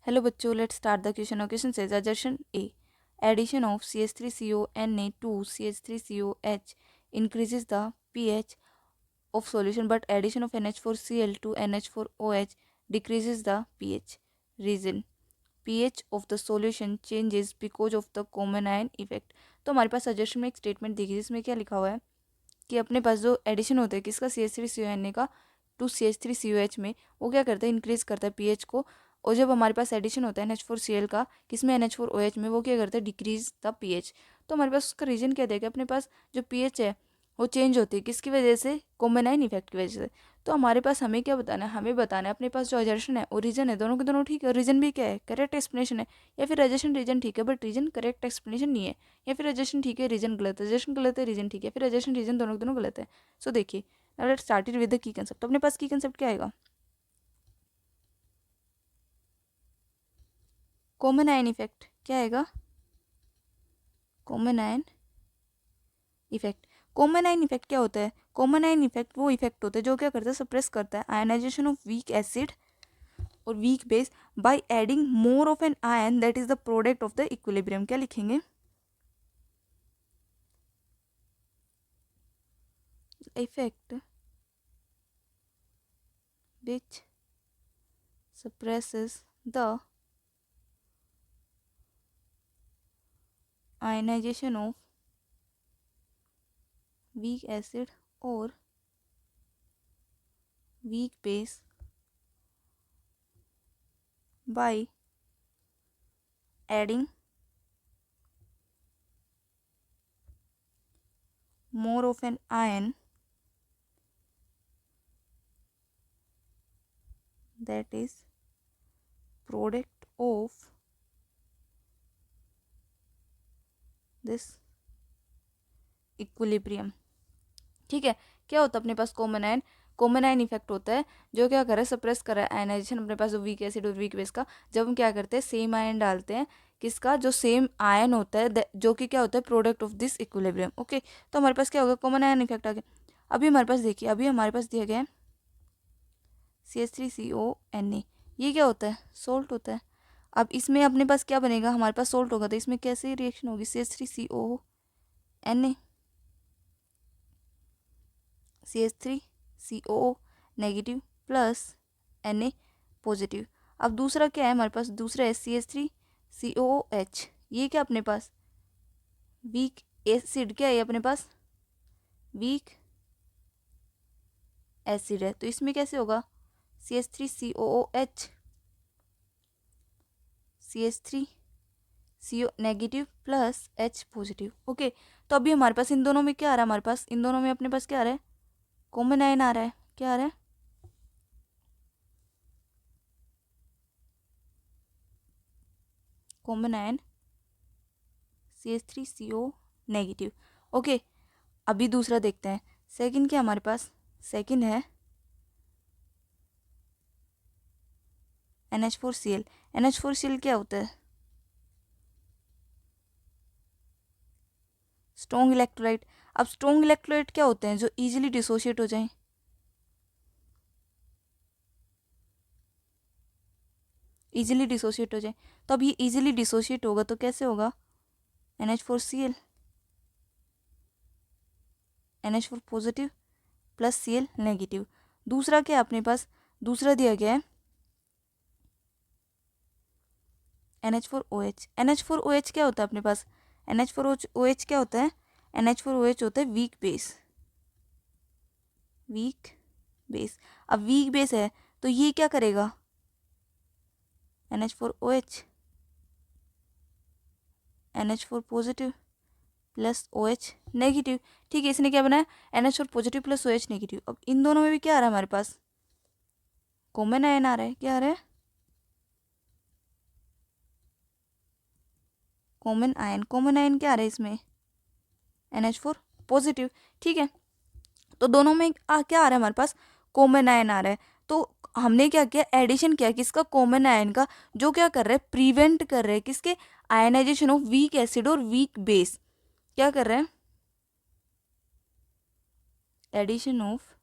Hello बच्चों, let's start the question. Question says assertion A. Addition of CH3CONA to CH3COH increases the pH of solution, but addition of NH4Cl to NH4OH decreases the pH. Reason: pH of the solution changes because of the common ion effect. तो हमारे पास suggestion में एक statement दी गई जिसमें क्या लिखा हुआ है कि अपने पास जो एडिशन होता है किसका CH3CONA का टू CH3COH में, वो क्या करता है, इंक्रीज करता है पीएच को. और जब हमारे पास एडिशन होता है NH4Cl का किसमें, NH4OH में, वो क्या करता है, डिक्रीज द पीएच. तो हमारे पास उसका रीजन क्या देगा, अपने पास जो पीएच है वो चेंज होती है किसकी वजह से, कॉमन आयन इफेक्ट की वजह से. तो हमारे पास हमें क्या बताना है, हमें बताना है अपने पास जो अजर्शन है और रीजन है दोनों के दोनों ठीक है, और रीजन भी क्या है, करेक्ट एक्सप्लेनेशन है. या फिर अजर्शन रीजन ठीक है बट रीजन करेक्ट एक्सप्लेनेशन नहीं है, या फिर अजर्शन ठीक है रीजन गलत है, अजर्शन गलत है रीजन ठीक है, फिर अजर्शन रीजन दोनों के दोनों गलत है. सो देखिए, now let's start it with the key concept. तो अपने पास की कंसेप्ट क्या आएगा, कॉमन आयन इफेक्ट. क्या आएगा, common ion effect. Common ion effect क्या होता है, कॉमन आयन इफेक्ट वो इफेक्ट होता है जो क्या करता है, सप्रेस करता है आयनाइजेशन ऑफ वीक एसिड और weak base by adding more of an ion that is the product of the equilibrium. क्या लिखेंगे, effect which suppresses the ionization of weak acid or weak base by adding more of an ion that is product of this equilibrium. ठीक है, क्या होता है अपने पास, common ion effect होता है जो क्या कर रहा है, सप्रेस कर रहा है आयनाइजेशन अपने पास जो वीक एसिड और वीक बेस का. जब हम क्या करते हैं, सेम आयन डालते हैं किसका, जो सेम आयन होता है जो कि क्या होता है, product of this equilibrium. Okay, तो हमारे पास क्या होगा, कॉमन आयन इफेक्ट आ गया. अभी हमारे पास देखिए, अभी हमारे पास दिया गया है CH3CONA. ये क्या होता है, सोल्ट होता है. अब इसमें अपने पास क्या बनेगा, हमारे पास सोल्ट होगा, तो इसमें कैसे रिएक्शन होगी, CH3CONA CH3CO negative plus Na positive. अब दूसरा क्या है हमारे पास, दूसरा है CH3COOH. ये क्या अपने पास, वीक एसिड. क्या है अपने पास, वीक एसिड है. तो इसमें कैसे होगा, CH3COOH CH3CO negative plus H positive. Okay, तो अभी हमारे पास इन दोनों में क्या आ रहा है, हमारे पास इन दोनों में अपने पास क्या आ रहा है, कॉमन आयन आ रहा है. क्या आ रहा है, common ion CH3CO negative. Okay, अभी दूसरा देखते हैं. सेकंड क्या हमारे पास, सेकंड है NH4Cl. NH4Cl क्या होता है, स्ट्रॉन्ग इलेक्ट्रोलाइट. अब स्ट्रॉन्ग इलेक्ट्रोलाइट क्या होते हैं, जो इजीली डिसोशिएट हो जाएं, इजीली डिसोशिएट हो जाए. तो अब ये इजीली डिसोशिएट होगा तो कैसे होगा, NH4Cl NH4 positive plus Cl negative. दूसरा क्या है अपने पास, दूसरा दिया गया है NH4OH. NH4OH क्या होता है अपने पास, NH4OH क्या होता है, NH4OH होता है वीक बेस, वीक बेस. अब वीक बेस है तो ये क्या करेगा, NH4OH NH4 positive plus OH negative. ठीक है, इसने क्या बनाया, NH4 positive plus OH negative. अब इन दोनों में भी क्या आ रहा है हमारे पास, कॉमन आयन आ रहा है. क्या आ रहा है, कॉमन आयन. कॉमन आयन क्या आ रहा है इसमें, NH4 पॉजिटिव. ठीक है, तो दोनों में क्या आ रहा है हमारे पास, कॉमन आयन आ रहा है. तो हमने क्या किया, एडिशन किया किसका, कॉमन आयन का, जो क्या कर रहा है, प्रिवेंट कर रहा है किसके, आयनाइजेशन ऑफ वीक एसिड और वीक बेस. क्या कर रहा है, addition of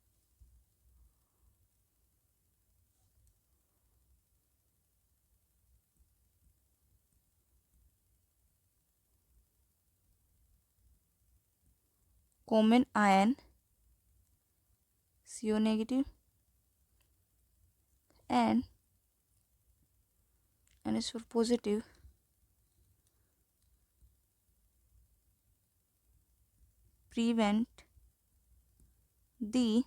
common ion CO negative and NH4 positive prevent the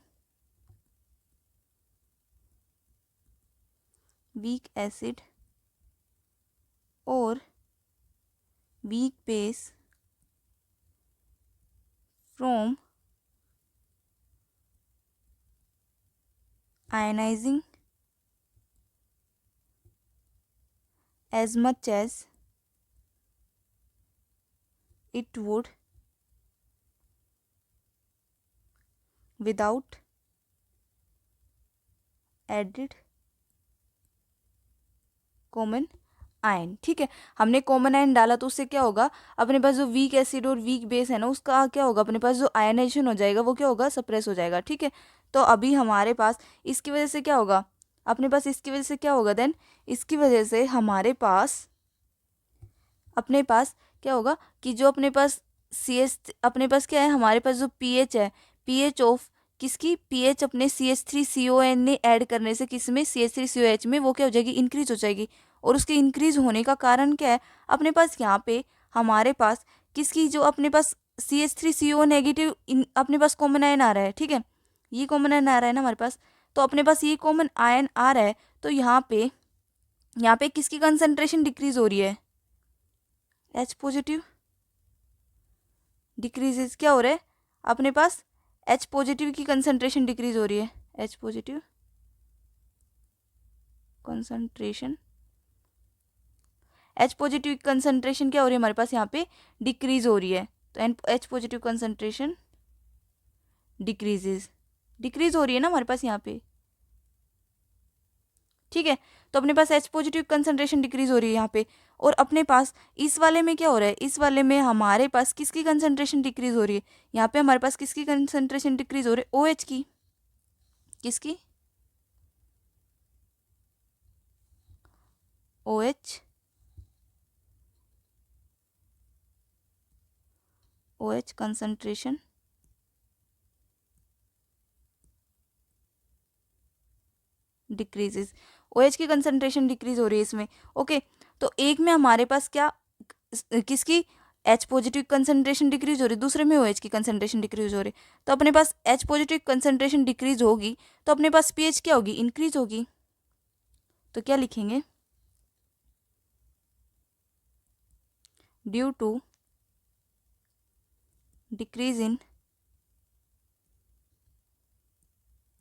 weak acid or weak base from ionizing as much as it would without added common ion. ठीक है, हमने common ion डाला तो उससे क्या होगा, अपने पास जो वीक एसिड और वीक बेस है ना, उसका क्या होगा, अपने पास जो आयनाइजेशन हो जाएगा वो क्या होगा, सप्रेस हो जाएगा। ठीक है, तो अभी हमारे पास इसकी वजह से क्या होगा, अपने पास इसकी वजह से क्या होगा, देन इसकी वजह से हमारे पास क्या होगा कि जो अपने पास अपने पास क्या है, हमारे पास जो पीएच है, पीएच ऑफ किसकी, पीएच अपने CH3CON ने ऐड करने से किस में, CH3COH में, वो क्या हो जाएगी, इंक्रीज हो जाएगी। और उसके इंक्रीज होने का कारण क्या है, अपने पास यहाँ पे हमारे पास किसकी, जो अपने पास CH3CO नेगेटिव अपने पास कॉमन आयन आ रहा है। ठीक है, ये कॉमन आयन आ रहा है ना हमारे पास, तो अपने पास ये कॉमन आयन आ रहा है, तो यहाँ पे किसकी कंसंट्रेशन डिक्रीज हो रही है, H पॉजिटिव डिक्रीजेस, क्या हो रहा है, अपने पास H पॉजिटिव की कंसंट्रेशन डिक्रीज हो रही है, H positive concentration, H positive concentration क्या हो रही है हमारे पास यहाँ पे, डिक्रीज हो रही है। तो H पॉजिटिव कंसंट्रेशन डिक्रीज हो रही है ना हमारे पास यहाँ पे। ठीक है, तो अपने पास H पॉजिटिव कंसंट्रेशन डिक्रीज हो रही है यहाँ पे, और अपने पास इस वाले में क्या हो रहा है, इस वाले में हमारे पास किसकी कंसंट्रेशन डिक्रीज हो रही है, यहाँ पे हमारे पास किसकी कंसंट्रेशन डिक्रीज हो रही है, OH की, किसकी, OH कंसंट्रेशन डिक्रीजेस, OH की कंसंट्रेशन डिक्रीज हो रही है इसमें। ओके, तो एक में हमारे पास क्या, किसकी, H पॉजिटिव कंसंट्रेशन डिक्रीज हो रही है, दूसरे में OH की कंसंट्रेशन डिक्रीज हो रही है। तो अपने पास H पॉजिटिव कंसंट्रेशन डिक्रीज होगी तो अपने पास pH क्या होगी, इंक्रीज होगी। तो क्या लिखेंगे, due to decrease in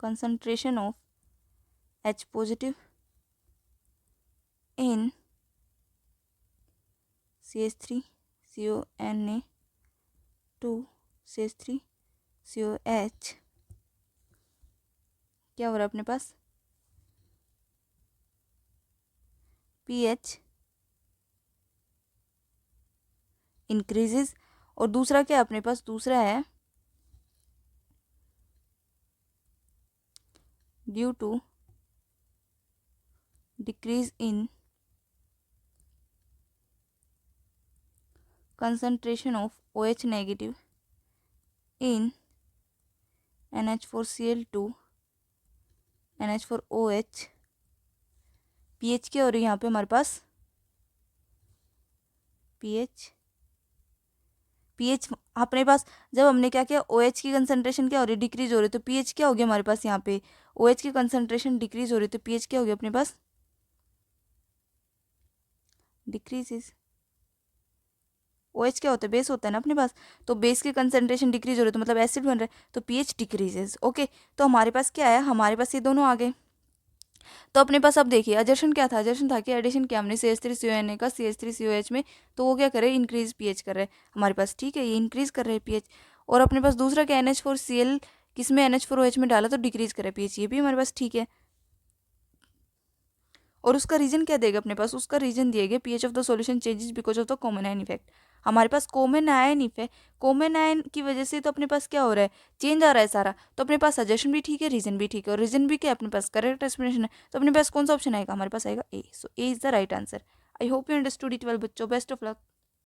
concentration of H positive in CH3CONa2 CH3COH, क्या हो रहा है अपने पास, pH इंक्रीजेस, और दूसरा क्या है अपने पास, दूसरा है due to decrease in concentration of OH negative in NH4Cl2 NH4OH, pH क्या हो रही है यहाँ पे हमारे पास, pH अपने पास जब हमने क्या किया, OH की कंसंट्रेशन क्या हो रही है, डिक्रीज हो रही है, तो pH क्या हो गया हमारे पास, यहाँ पे OH की कंसंट्रेशन डिक्रीज हो रही है, तो pH क्या हो गया अपने पास, डिक्रीजेस। OH क्या होता है, बेस होता है ना अपने पास, तो बेस की कंसंट्रेशन डिक्रीज हो रही है तो मतलब एसिड बन रहा है, तो pH डिक्रीजेस। ओके, तो हमारे पास क्या है, हमारे पास ये दोनों आ गए। तो अपने पास अब देखिए अजर्शन क्या था, अजर्शन था कि एडिशन किया हमने CH3CONa का CH3COH में, तो वो क्या करे, इंक्रीज pH कर रहे हैं हमारे पास। ठीक है, ये इंक्रीज कर रहे हैं pH। और अपने पास दूसरा क्या, NH4Cl किसमें, NH4OH में डाला तो डिक्रीज करे pH, ये भी हमारे पास ठीक है। और उसका रीजन क्या देगा अपने पास, उसका रीजन दिएगा pH of the solution changes because of the common ion effect. हमारे पास common ion effect, common ion की वजह से तो अपने पास क्या हो रहा है, चेंज आ रहा है सारा। तो अपने पास सजेशन भी ठीक है, रीजन भी ठीक है, और रीजन भी क्या अपने पास करेक्ट एक्सप्लेनेशन है। तो अपने पास कौन सा ऑप्शन आएगा, हमारे पास आएगा A. So A is the right answer. I hope you understood it well बच्चों, बेस्ट ऑफ लक।